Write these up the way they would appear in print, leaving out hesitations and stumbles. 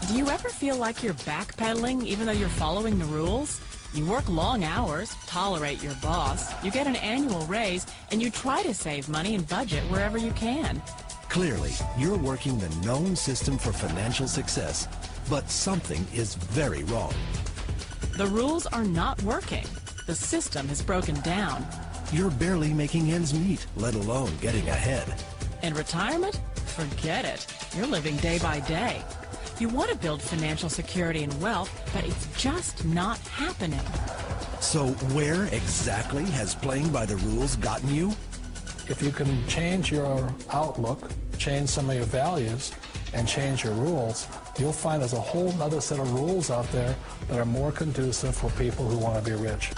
Do you ever feel like you're backpedaling even though you're following the rules? You work long hours, tolerate your boss, you get an annual raise, and you try to save money and budget wherever you can. Clearly, you're working the known system for financial success, but something is very wrong. The rules are not working. The system has broken down. You're barely making ends meet, let alone getting ahead. And retirement? Forget it. You're living day by day. You want to build financial security and wealth, but it's just not happening. So where exactly has playing by the rules gotten you? If you can change your outlook, change some of your values, and change your rules, you'll find there's a whole other set of rules out there that are more conducive for people who want to be rich.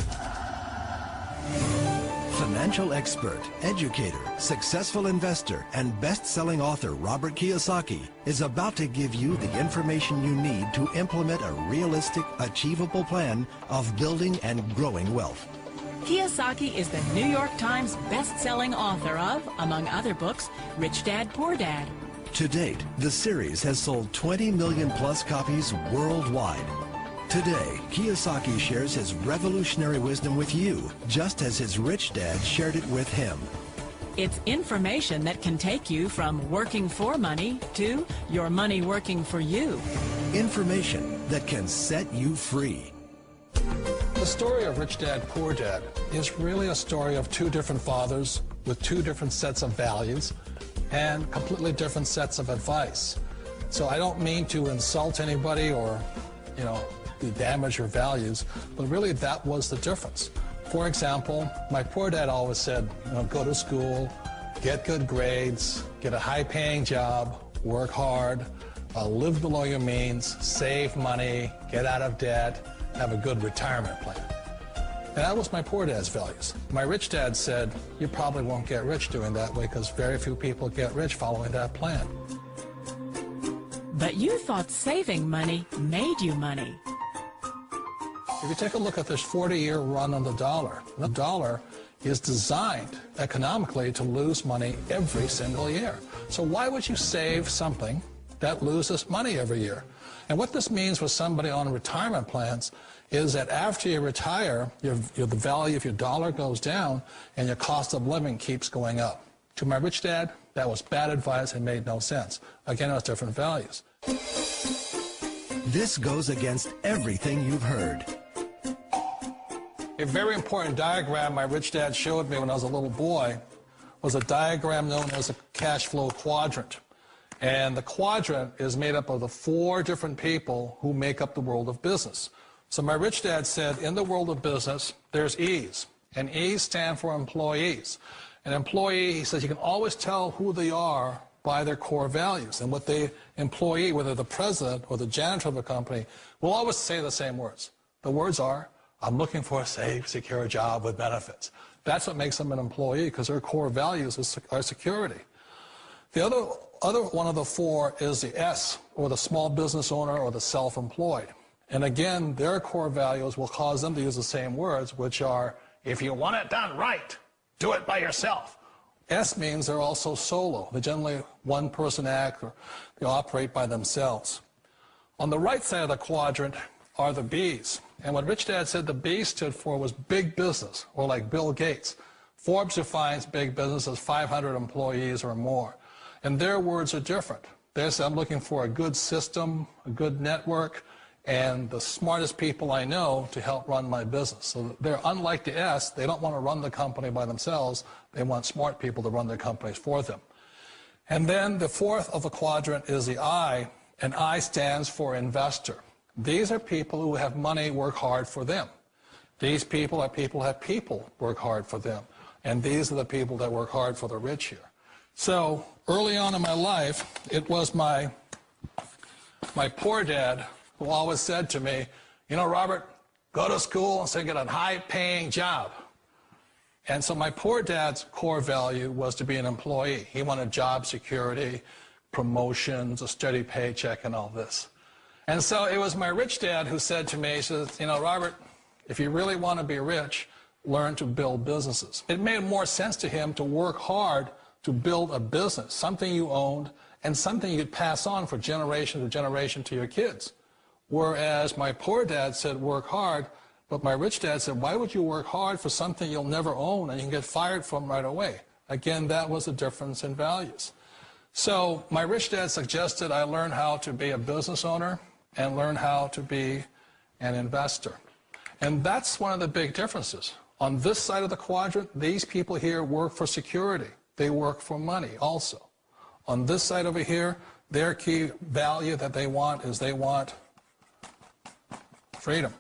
Financial expert, educator, successful investor, and best-selling author Robert Kiyosaki is about to give you the information you need to implement a realistic, achievable plan of building and growing wealth. Kiyosaki is the New York Times best-selling author of, among other books, Rich Dad, Poor Dad. To date, the series has sold 20 million plus copies worldwide. Today, Kiyosaki shares his revolutionary wisdom with you, just as his rich dad shared it with him. It's information that can take you from working for money to your money working for you. Information that can set you free. The story of Rich Dad, Poor Dad is really a story of two different fathers with two different sets of values and completely different sets of advice. So I don't mean to insult anybody or, damage your values, but really that was the difference. For example, my poor dad always said, go to school, get good grades, get a high-paying job, work hard, live below your means, save money, get out of debt, have a good retirement plan. And that was my poor dad's values. My rich dad said, you probably won't get rich doing that way because very few people get rich following that plan. But you thought saving money made you money. If you take a look at this 40-year run on the dollar is designed economically to lose money every single year. So why would you save something that loses money every year? And what this means for somebody on retirement plans is that after you retire, the value of your dollar goes down and your cost of living keeps going up. To my rich dad, that was bad advice and made no sense. Again, it was different values. This goes against everything you've heard. A very important diagram my rich dad showed me when I was a little boy was a diagram known as a cash flow quadrant. And the quadrant is made up of the 4 different people who make up the world of business. So my rich dad said, in the world of business, there's E's, and E's stand for employees. An employee, he says, you can always tell who they are by their core values. And what the employee, whether the president or the janitor of a company, will always say the same words. The words are, I'm looking for a safe, secure job with benefits. That's what makes them an employee, because their core values are security. The other one of the 4 is the S, or the small business owner or the self-employed. And again, their core values will cause them to use the same words, which are, if you want it done right, do it by yourself. S means they're also solo. They're generally one-person act, or they operate by themselves. On the right side of the quadrant are the B's. And what Rich Dad said the B stood for was big business, or like Bill Gates. Forbes defines big business as 500 employees or more. And their words are different. They say, I'm looking for a good system, a good network, and the smartest people I know to help run my business. So they're unlike the S. They don't want to run the company by themselves. They want smart people to run their companies for them. And then the 4th of the quadrant is the I, and I stands for investor. These are people who have money work hard for them. These people are people who have people work hard for them. And these are the people that work hard for the rich here. So early on in my life, it was my poor dad who always said to me, Robert, go to school and say get a high-paying job. And so my poor dad's core value was to be an employee. He wanted job security, promotions, a steady paycheck, and all this. And so it was my rich dad who said to me, he says, Robert, if you really want to be rich, learn to build businesses. It made more sense to him to work hard to build a business, something you owned and something you could pass on for generation to generation to your kids. Whereas my poor dad said work hard, but my rich dad said, why would you work hard for something you'll never own and you can get fired from right away? Again, that was a difference in values. So my rich dad suggested I learn how to be a business owner and learn how to be an investor. And that's one of the big differences. On this side of the quadrant, these people here work for security. They work for money also. On this side over here, their key value that they want is they want freedom.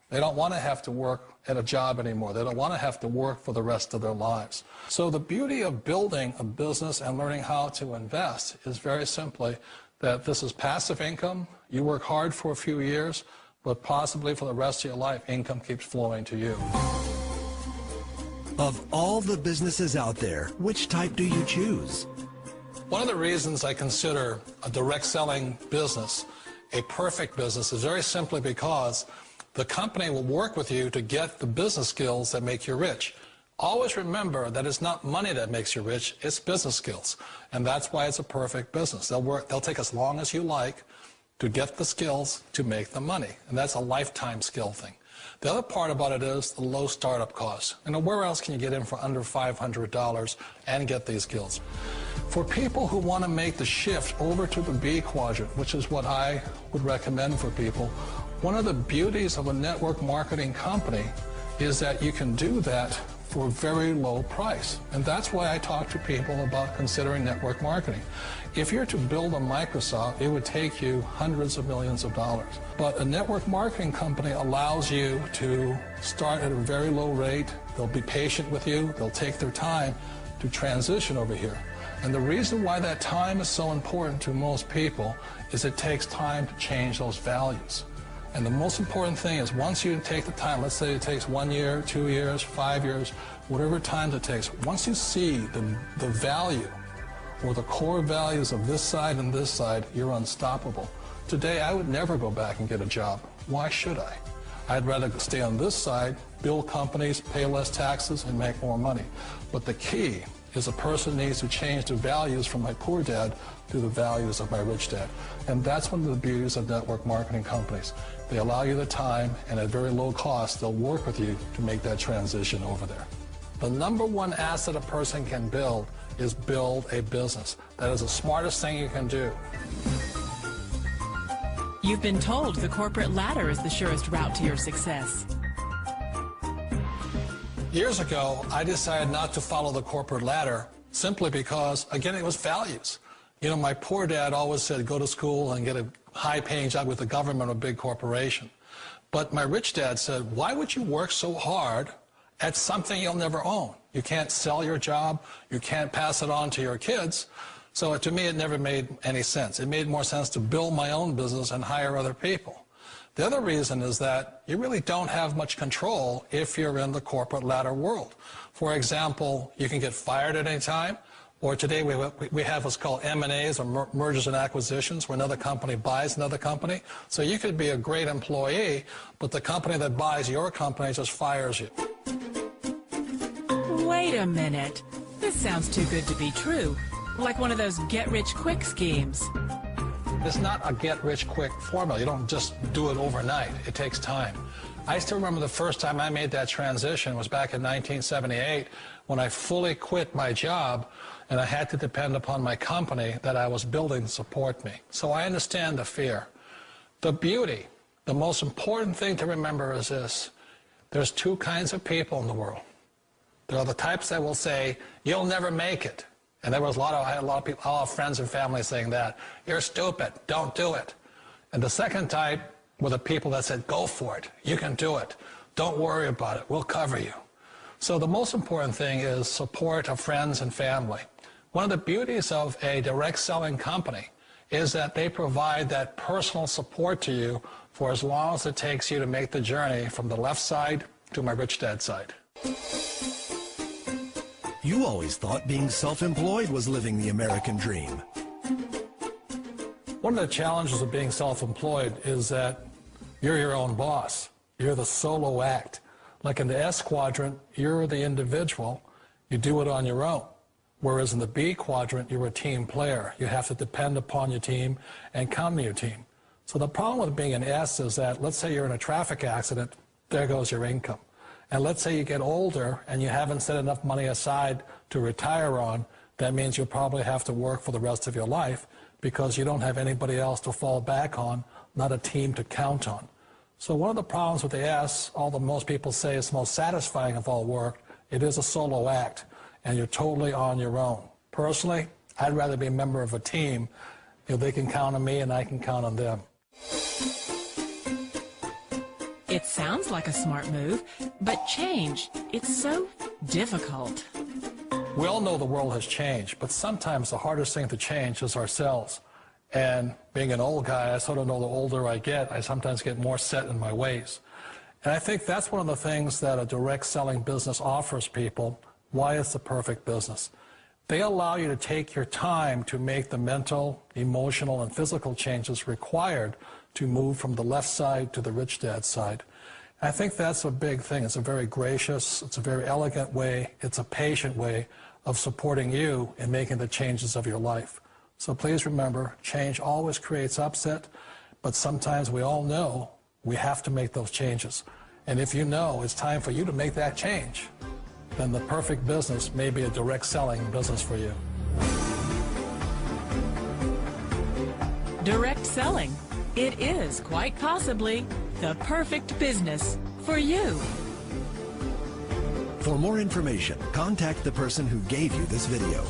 They don't want to have to work at a job anymore. They don't want to have to work for the rest of their lives. So the beauty of building a business and learning how to invest is very simply that this is passive income. You work hard for a few years, but possibly for the rest of your life, income keeps flowing to you. Of all the businesses out there, which type do you choose? One of the reasons I consider a direct selling business a perfect business is very simply because the company will work with you to get the business skills that make you rich. Always remember that it's not money that makes you rich, it's business skills. And that's why it's a perfect business. They'll take as long as you like to get the skills to make the money. And that's a lifetime skill thing. The other part about it is the low startup costs. And where else can you get in for under $500 and get these skills? For people who want to make the shift over to the B quadrant, which is what I would recommend for people, one of the beauties of a network marketing company is that you can do that for a very low price. And that's why I talk to people about considering network marketing. If you're to build a Microsoft, it would take you hundreds of millions of dollars. But a network marketing company allows you to start at a very low rate. They'll be patient with you. They'll take their time to transition over here. And the reason why that time is so important to most people is it takes time to change those values. And the most important thing is once you take the time, let's say it takes 1 year, 2 years, 5 years, whatever time it takes, once you see the value or the core values of this side and this side, you're unstoppable. Today, I would never go back and get a job. Why should I? I'd rather stay on this side, build companies, pay less taxes, and make more money. But the key is a person needs to change the values from my poor dad to the values of my rich dad. And that's one of the beauties of network marketing companies. They allow you the time, and at very low cost, they'll work with you to make that transition over there. The number one asset a person can build is build a business. That is the smartest thing you can do. You've been told the corporate ladder is the surest route to your success. Years ago, I decided not to follow the corporate ladder simply because, again, it was values. You know, my poor dad always said, go to school and get a high-paying job with the government or a big corporation. But my rich dad said, why would you work so hard at something you'll never own? You can't sell your job. You can't pass it on to your kids. So to me, it never made any sense. It made more sense to build my own business and hire other people. The other reason is that you really don't have much control if you're in the corporate ladder world. For example, you can get fired at any time, or today we have what's called M&As, or mergers and acquisitions, where another company buys another company. So you could be a great employee, but the company that buys your company just fires you. Wait a minute. This sounds too good to be true. Like one of those get-rich-quick schemes. It's not a get-rich-quick formula. You don't just do it overnight. It takes time. I still remember the first time I made that transition was back in 1978 when I fully quit my job and I had to depend upon my company that I was building to support me. So I understand the fear. The beauty, the most important thing to remember is this. There's two kinds of people in the world. There are the types that will say, you'll never make it. And there was I had a lot of people, all friends and family saying that. You're stupid, don't do it. And the second type were the people that said, go for it, you can do it. Don't worry about it, we'll cover you. So the most important thing is support of friends and family. One of the beauties of a direct selling company is that they provide that personal support to you for as long as it takes you to make the journey from the left side to my rich dad side. You always thought being self-employed was living the American dream. One of the challenges of being self-employed is that you're your own boss. You're the solo act. Like in the S quadrant, you're the individual. You do it on your own. Whereas in the B quadrant, you're a team player. You have to depend upon your team and count on your team. So the problem with being an S is that, let's say you're in a traffic accident, there goes your income. And let's say you get older and you haven't set enough money aside to retire on, that means you'll probably have to work for the rest of your life because you don't have anybody else to fall back on, not a team to count on. So one of the problems with the S, although most people say it's the most satisfying of all work, it is a solo act, and you're totally on your own. Personally, I'd rather be a member of a team. They can count on me and I can count on them. It sounds like a smart move, but change, it's so difficult. We all know the world has changed, but sometimes the hardest thing to change is ourselves. And being an old guy, I sort of know the older I get, I sometimes get more set in my ways. And I think that's one of the things that a direct selling business offers people, why it's the perfect business. They allow you to take your time to make the mental, emotional, and physical changes required to move from the left side to the rich dad side. I think that's a big thing. It's a very gracious, it's a very elegant way, it's a patient way of supporting you in making the changes of your life. So please remember, change always creates upset, but sometimes we all know we have to make those changes. And if you know it's time for you to make that change, then the perfect business may be a direct selling business for you. Direct selling. It is quite possibly the perfect business for you. For more information, contact the person who gave you this video.